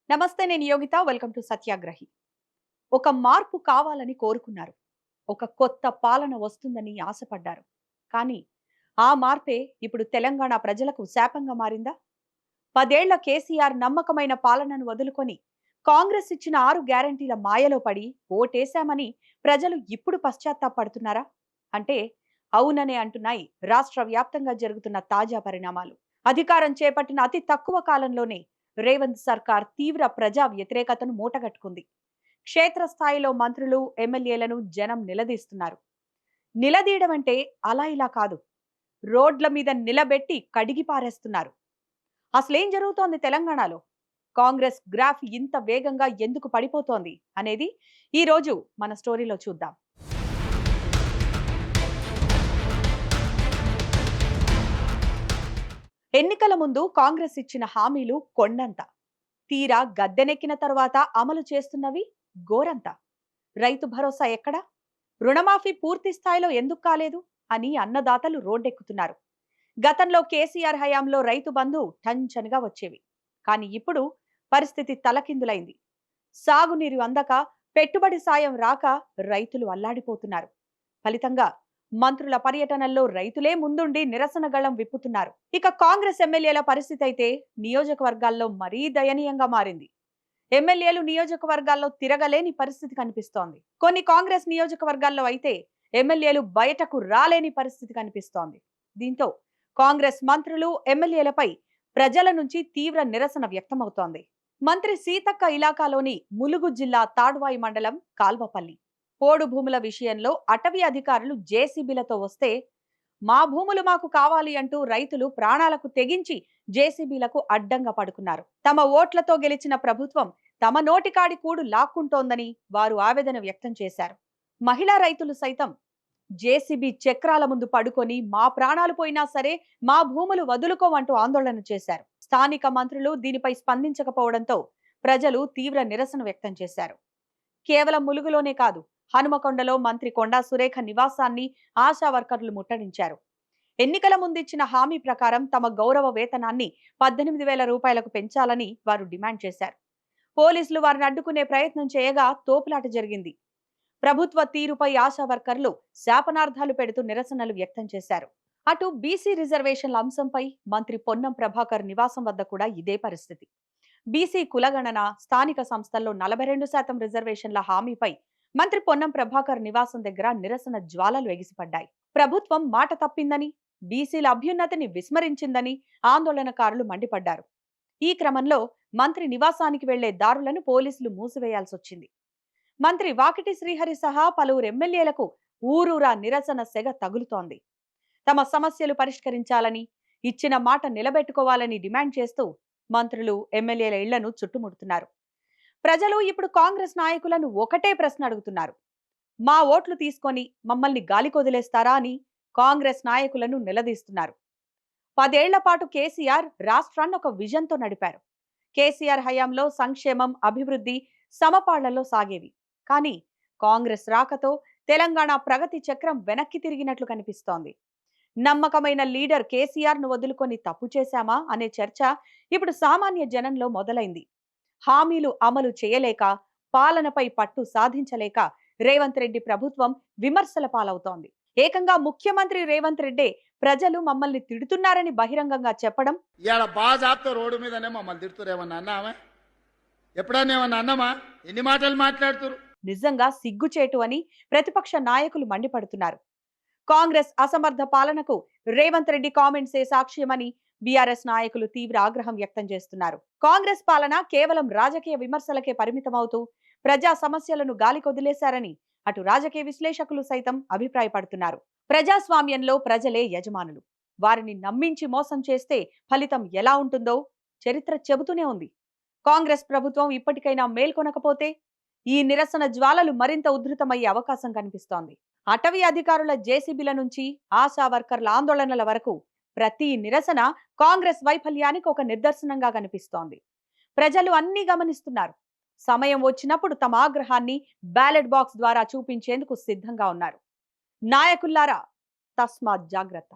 నమస్తే, నేను Yogita. Welcome to సత్యాగ్రహి. ఒక మార్పు కావాలని కోరుకున్నారు. ఒక కొత్త పాలన వస్తుందని ఆశపడ్డారు. కానీ ఆ మార్పే ఇప్పుడు తెలంగాణ ప్రజలకు శాపంగా మారిందా? 10 ఏళ్ల కేసీఆర్ నమ్మకమైన పాలనను వదులుకొని కాంగ్రెస్ ఇచ్చిన 6 గ్యారంటీల మాయలో పడి ఓటేశామని ప్రజలు ఇప్పుడు పశ్చాత్తాపడుతున్నారా? అంటే అవుననే అంటున్నాయి రాష్ట్ర వ్యాప్తంగా జరుగుతున్న తాజా పరిణామాలు. అధికారం చేపట్టిన అతి తక్కువ కాలంలోనే రేవంత్ సర్కార్ తీవ్ర ప్రజా వ్యతిరేకతను మూటగట్టుకుంది. క్షేత్రస్థాయిలో మంత్రులు, ఎమ్మెల్యేలను జనం నిలదీస్తున్నారు. నిలదీయడం అంటే అలా ఇలా కాదు, రోడ్ల మీద నిలబెట్టి కడిగి పారేస్తున్నారు. అసలేం జరుగుతోంది తెలంగాణలో? కాంగ్రెస్ గ్రాఫ్ ఇంత వేగంగా ఎందుకు పడిపోతోంది అనేది ఈ రోజు మన స్టోరీలో చూద్దాం. ఎన్నికల ముందు కాంగ్రెస్ ఇచ్చిన హామీలు కొండంత, తీరా గద్దెనెక్కిన తరువాత అమలు చేస్తున్నవి గోరంత. రైతు భరోసా ఎక్కడా? రుణమాఫీ పూర్తి స్థాయిలో ఎందుకు కాలేదు అని అన్నదాతలు రోడ్డెక్కుతున్నారు. గతంలో కేసీఆర్ హయాంలో రైతు బంధు టంచనగా వచ్చేవి. కానీ ఇప్పుడు పరిస్థితి తలకిందులైంది. సాగునీరు అందక, పెట్టుబడి సాయం రాక రైతులు అల్లాడిపోతున్నారు. ఫలితంగా మంత్రుల పర్యటనల్లో రైతులే ముందుండి నిరసన గళం విప్పుతున్నారు. ఇక కాంగ్రెస్ ఎమ్మెల్యేల పరిస్థితి అయితే నియోజకవర్గాల్లో మరీ దయనీయంగా మారింది. ఎమ్మెల్యేలు నియోజకవర్గాల్లో తిరగలేని పరిస్థితి కనిపిస్తోంది. కొన్ని కాంగ్రెస్ నియోజకవర్గాల్లో అయితే ఎమ్మెల్యేలు బయటకు రాలేని పరిస్థితి కనిపిస్తోంది. దీంతో కాంగ్రెస్ మంత్రులు, ఎమ్మెల్యేలపై ప్రజల నుంచి తీవ్ర నిరసన వ్యక్తమవుతోంది. మంత్రి సీతక్క ఇలాకాలోని ములుగు జిల్లా తాడ్వాయి మండలం కాల్వపల్లి పోడు భూముల విషయంలో అటవీ అధికారులు జేసీబీలతో వస్తే, మా భూములు మాకు కావాలి అంటూ రైతులు ప్రాణాలకు తెగించి జేసీబీలకు అడ్డంగా పడుకున్నారు. తమ ఓట్లతో గెలిచిన ప్రభుత్వం తమ నోటికాడి కూడు లాక్కుంటోందని వారు ఆవేదన వ్యక్తం చేశారు. మహిళా రైతులు సైతం జేసీబీ చక్రాల ముందు పడుకొని మా ప్రాణాలు పోయినా సరే మా భూములు వదులుకోమంటూ ఆందోళన చేశారు. స్థానిక మంత్రులు దీనిపై స్పందించకపోవడంతో ప్రజలు తీవ్ర నిరసన వ్యక్తం చేశారు. కేవలం ములుగులోనే కాదు, హనుమకొండలో మంత్రి కొండా సురేఖ నివాసాన్ని ఆశా వర్కర్లు ముట్టడించారు. ఎన్నికల ముందిచ్చిన హామీ ప్రకారం తమ గౌరవ వేతనాన్ని 18,000 రూపాయలకు పెంచాలని వారు డిమాండ్ చేశారు. పోలీసులు వారిని అడ్డుకునే ప్రయత్నం చేయగా తోపులాట జరిగింది. ప్రభుత్వ తీరుపై ఆశా వర్కర్లు శాపనార్థాలు పెడుతూ నిరసనలు వ్యక్తం చేశారు. అటు బీసీ రిజర్వేషన్ల అంశంపై మంత్రి పొన్నం ప్రభాకర్ నివాసం వద్ద కూడా ఇదే పరిస్థితి. బీసీ కులగణన, స్థానిక సంస్థల్లో 42% రిజర్వేషన్ల హామీపై మంత్రి పొన్నం ప్రభాకర్ నివాసం దగ్గర నిరసన జ్వాలలు ఎగిసిపడ్డాయి. ప్రభుత్వం మాట తప్పిందని, బీసీల అభ్యున్నతిని విస్మరించిందని ఆందోళనకారులు మండిపడ్డారు. ఈ క్రమంలో మంత్రి నివాసానికి వెళ్లే దారులను పోలీసులు మూసివేయాల్సొచ్చింది. మంత్రి వాకిటి శ్రీహరి సహా పలువురు ఎమ్మెల్యేలకు ఊరూరా నిరసన సెగ తగులుతోంది. తమ సమస్యలు పరిష్కరించాలని, ఇచ్చిన మాట నిలబెట్టుకోవాలని డిమాండ్ చేస్తూ మంత్రులు, ఎమ్మెల్యేల ఇళ్లను చుట్టుముడుతున్నారు. ప్రజలు ఇప్పుడు కాంగ్రెస్ నాయకులను ఒకటే ప్రశ్న అడుగుతున్నారు: మా ఓట్లు తీసుకొని మమ్మల్ని గాలికొదిలేస్తారా అని కాంగ్రెస్ నాయకులను నిలదీస్తున్నారు. 10 ఏళ్ల పాటు కేసీఆర్ రాష్ట్రాన్ని ఒక విజన్తో నడిపారు. కేసీఆర్ హయాంలో సంక్షేమం, అభివృద్ధి సమపాళ్లలో సాగేవి. కానీ కాంగ్రెస్ రాకతో తెలంగాణ ప్రగతి చక్రం వెనక్కి తిరిగినట్లు కనిపిస్తోంది. నమ్మకమైన లీడర్ కేసీఆర్ ను వదులుకొని తప్పు చేశామా అనే చర్చ ఇప్పుడు సామాన్య జనంలో మొదలైంది. హామీలు అమలు చేయలేక, పాలనపై పట్టు సాధించలేక రేవంత్ రెడ్డి ప్రభుత్వం విమర్శల పాలవుతోంది. ఏకంగా ముఖ్యమంత్రి రేవంత్ రెడ్డి ప్రజలు మమ్మల్ని తిడుతున్నారని బహిరంగంగా చెప్పడం, ఇవాళ బాజాప్తో రోడ్డు మీదనే మమ్మల్ని తిడుతురేమన్నా అన్నామా? ఎప్పుడన్నా ఏమన్నా అన్నామా? ఎన్ని మాటలు మాట్లాడుతురు? నిజంగా సిగ్గుచేటు అని ప్రతిపక్ష నాయకులు మండిపడుతున్నారు. కాంగ్రెస్ అసమర్థ పాలనకు రేవంత్ రెడ్డి కామెంట్సే సాక్ష్యమని బీఆర్ఎస్ నాయకులు తీవ్ర ఆగ్రహం వ్యక్తం చేస్తున్నారు. కాంగ్రెస్ పాలన కేవలం రాజకీయ విమర్శలకే పరిమితమవుతూ ప్రజా సమస్యలను గాలికొదిలేశారని అటు రాజకీయ విశ్లేషకులు సైతం అభిప్రాయపడుతున్నారు. ప్రజాస్వామ్యంలో ప్రజలే యజమానులు. వారిని నమ్మించి మోసం చేస్తే ఫలితం ఎలా ఉంటుందో చరిత్ర చెబుతూనే ఉంది. కాంగ్రెస్ ప్రభుత్వం ఇప్పటికైనా మేల్కొనకపోతే ఈ నిరసన జ్వాలలు మరింత ఉధృతమయ్యే అవకాశం కనిపిస్తోంది. అటవీ అధికారుల జేసీబీల నుంచి ఆశా వర్కర్ల ఆందోళనల వరకు ప్రతి నిరసన కాంగ్రెస్ వైఫల్యానికి ఒక నిదర్శనంగా కనిపిస్తోంది. ప్రజలు అన్నీ గమనిస్తున్నారు. సమయం వచ్చినప్పుడు తమ ఆగ్రహాన్ని బ్యాలెట్ బాక్స్ ద్వారా చూపించేందుకు సిద్ధంగా ఉన్నారు. నాయకుల్లారా, తస్మాత్ జాగ్రత్త.